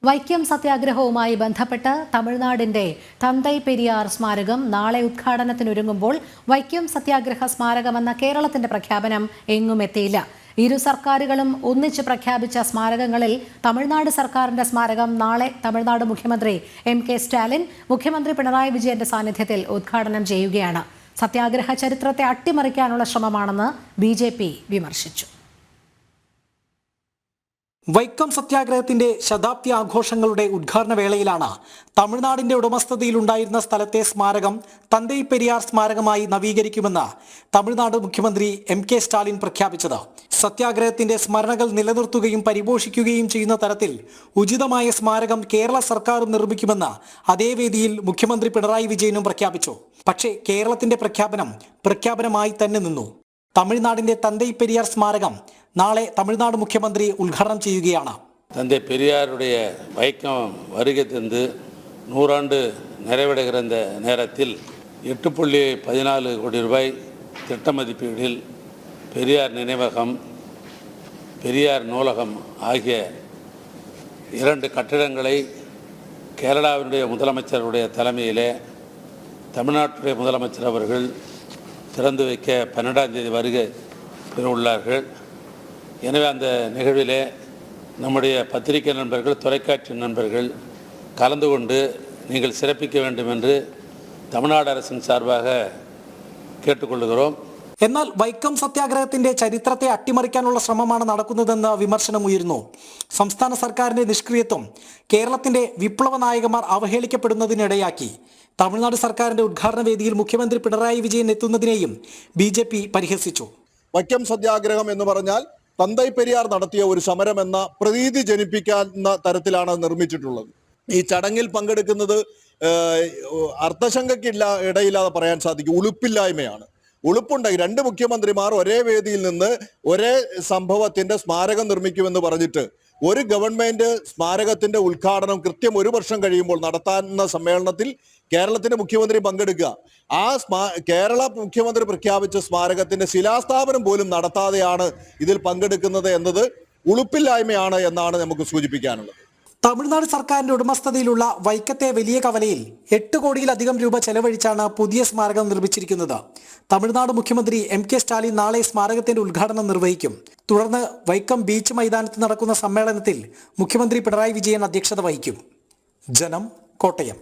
വൈക്കം സത്യാഗ്രഹവുമായി ബന്ധപ്പെട്ട് തമിഴ്നാടിന്റെ തന്തൈ പെരിയാർ സ്മാരകം നാളെ ഉദ്ഘാടനത്തിനൊരുങ്ങുമ്പോൾ വൈക്കം സത്യാഗ്രഹ സ്മാരകമെന്ന കേരളത്തിന്റെ പ്രഖ്യാപനം എങ്ങും എത്തിയില്ല. ഇരു സർക്കാരുകളും ഒന്നിച്ച് പ്രഖ്യാപിച്ച സ്മാരകങ്ങളിൽ തമിഴ്നാട് സർക്കാരിന്റെ സ്മാരകം നാളെ തമിഴ്നാട് മുഖ്യമന്ത്രി എം.കെ. സ്റ്റാലിൻ മുഖ്യമന്ത്രി പിണറായി വിജയന്റെ സാന്നിധ്യത്തിൽ ഉദ്ഘാടനം ചെയ്യുകയാണ്. സത്യാഗ്രഹ ചരിത്രത്തെ അട്ടിമറിക്കാനുള്ള ശ്രമമാണെന്ന് ബി.ജെ.പി. വിമർശിച്ചു. വൈക്കം സത്യാഗ്രഹത്തിന്റെ ശതാബ്ദി ആഘോഷങ്ങളുടെ ഉദ്ഘാടന വേളയിലാണ് തമിഴ്നാടിന്റെ ഉടമസ്ഥതയിലുണ്ടായിരുന്ന സ്ഥലത്തെ സ്മാരകം തന്തൈ പെരിയാർ സ്മാരകമായി നവീകരിക്കുമെന്ന് തമിഴ്നാട് മുഖ്യമന്ത്രി എം.കെ. സ്റ്റാലിൻ പ്രഖ്യാപിച്ചത്. സത്യാഗ്രഹത്തിന്റെ സ്മരണകൾ നിലനിർത്തുകയും പരിപോഷിക്കുകയും ചെയ്യുന്ന തരത്തിൽ ഉചിതമായ സ്മാരകം കേരള സർക്കാരും നിർമ്മിക്കുമെന്ന് അതേ വേദിയിൽ മുഖ്യമന്ത്രി പിണറായി വിജയനും പ്രഖ്യാപിച്ചു. പക്ഷേ കേരളത്തിന്റെ പ്രഖ്യാപനമായി തന്നെ നിന്നു. തമിഴ്നാടിന്റെ തന്തൈ പെരിയാർ സ്മാരകം നാളെ തമിഴ്നാട് മുഖ്യമന്ത്രി ഉദ്ഘാടനം ചെയ്യുകയാണ്. தந்தை பெரியாருடைய வைக்கம் வருகை தந்து 100 ஆண்டு நிறைவடைகிற இந்த நேரத்தில் 8.14 கோடி ரூபாய் திட்ட மதிப்பீடில் பெரியார் நினைவகம், பெரியார் நூலகம் ஆகிய 2 கட்டிடங்களை கேரளாவினுடைய முதலமைச்சருடைய தலைமையிலே தமிழ்நாட்டுடைய முதலமைச்சர் அவர்கள் திறந்து வைக்க 12ஆம் தேதி வருகை உள்ளார்கள். எனவே அந்த நிகழ்விலே நம்முடைய பத்திரிகை நண்பர்கள், தொலைக்காட்சி நண்பர்கள் கலந்து கொண்டு நீங்கள் சிறப்பிக்க வேண்டும் என்று தமிழ்நாடு அரசின் சார்பாக കേട്ടുകൊള്ളുകയും. എന്നാൽ വൈക്കം സത്യാഗ്രഹത്തിന്റെ ചരിത്രത്തെ അട്ടിമറിക്കാനുള്ള ശ്രമമാണ് നടക്കുന്നതെന്ന് വിമർശനം ഉയരുന്നു. സംസ്ഥാന സർക്കാരിന്റെ നിഷ്ക്രിയത്വം കേരളത്തിന്റെ വിപ്ലവ നായകന്മാർ അവഹേളിക്കപ്പെടുന്നതിനിടയാക്കി. തമിഴ്നാട് സർക്കാരിന്റെ ഉദ്ഘാടന വേദിയിൽ മുഖ്യമന്ത്രി പിണറായി വിജയൻ എത്തുന്നതിനെയും ബി.ജെ.പി. പരിഹസിച്ചു. വൈക്കം സത്യാഗ്രഹം എന്ന് പറഞ്ഞാൽ തന്തൈ പെരിയാർ നടത്തിയ ഒരു സമരം എന്ന പ്രതീതി ജനിപ്പിക്കുന്ന തരത്തിലാണ് നിർമ്മിച്ചിട്ടുള്ളത്. ഈ ചടങ്ങിൽ പങ്കെടുക്കുന്നത് അർത്ഥശങ്കയ്ക്കില്ല ഇടയില്ലാതെ പറയാൻ സാധിക്കും ഉളുപ്പില്ലായ്മയാണ്. ഉളുപ്പുണ്ടായി 2 മുഖ്യമന്ത്രിമാർ ഒരേ വേദിയിൽ നിന്ന് ഒരേ സംഭവത്തിന്റെ സ്മാരകം നിർമ്മിക്കുമെന്ന് പറഞ്ഞിട്ട് ഒരു ഗവൺമെന്റ് സ്മാരകത്തിന്റെ ഉദ്ഘാടനം കൃത്യം 1 വർഷം കഴിയുമ്പോൾ നടത്താവുന്ന സമ്മേളനത്തിൽ കേരളത്തിന്റെ മുഖ്യമന്ത്രി പങ്കെടുക്കുക. ആ കേരള മുഖ്യമന്ത്രി പ്രഖ്യാപിച്ച സ്മാരകത്തിന്റെ ശിലാസ്ഥാപനം പോലും നടത്താതെയാണ് ഇതിൽ പങ്കെടുക്കുന്നത് എന്നത് ഉളുപ്പില്ലായ്മയാണ് എന്നാണ് നമുക്ക് സൂചിപ്പിക്കാനുള്ളത്. തമിഴ്നാട് സർക്കാരിന്റെ ഉടമസ്ഥതയിലുള്ള വൈക്കത്തെ വലിയ കവലയിൽ 8 കോടിയിലധികം രൂപ ചെലവഴിച്ചാണ് പുതിയ സ്മാരകം നിർമ്മിച്ചിരിക്കുന്നത്. തമിഴ്നാട് മുഖ്യമന്ത്രി എം.കെ. സ്റ്റാലിൻ നാളെ സ്മാരകത്തിന്റെ ഉദ്ഘാടനം നിർവഹിക്കും. തുടർന്ന് വൈക്കം ബീച്ച് മൈതാനത്ത് നടക്കുന്ന സമ്മേളനത്തിൽ മുഖ്യമന്ത്രി പിണറായി വിജയൻ അധ്യക്ഷത വഹിക്കും. ജനം, കോട്ടയം.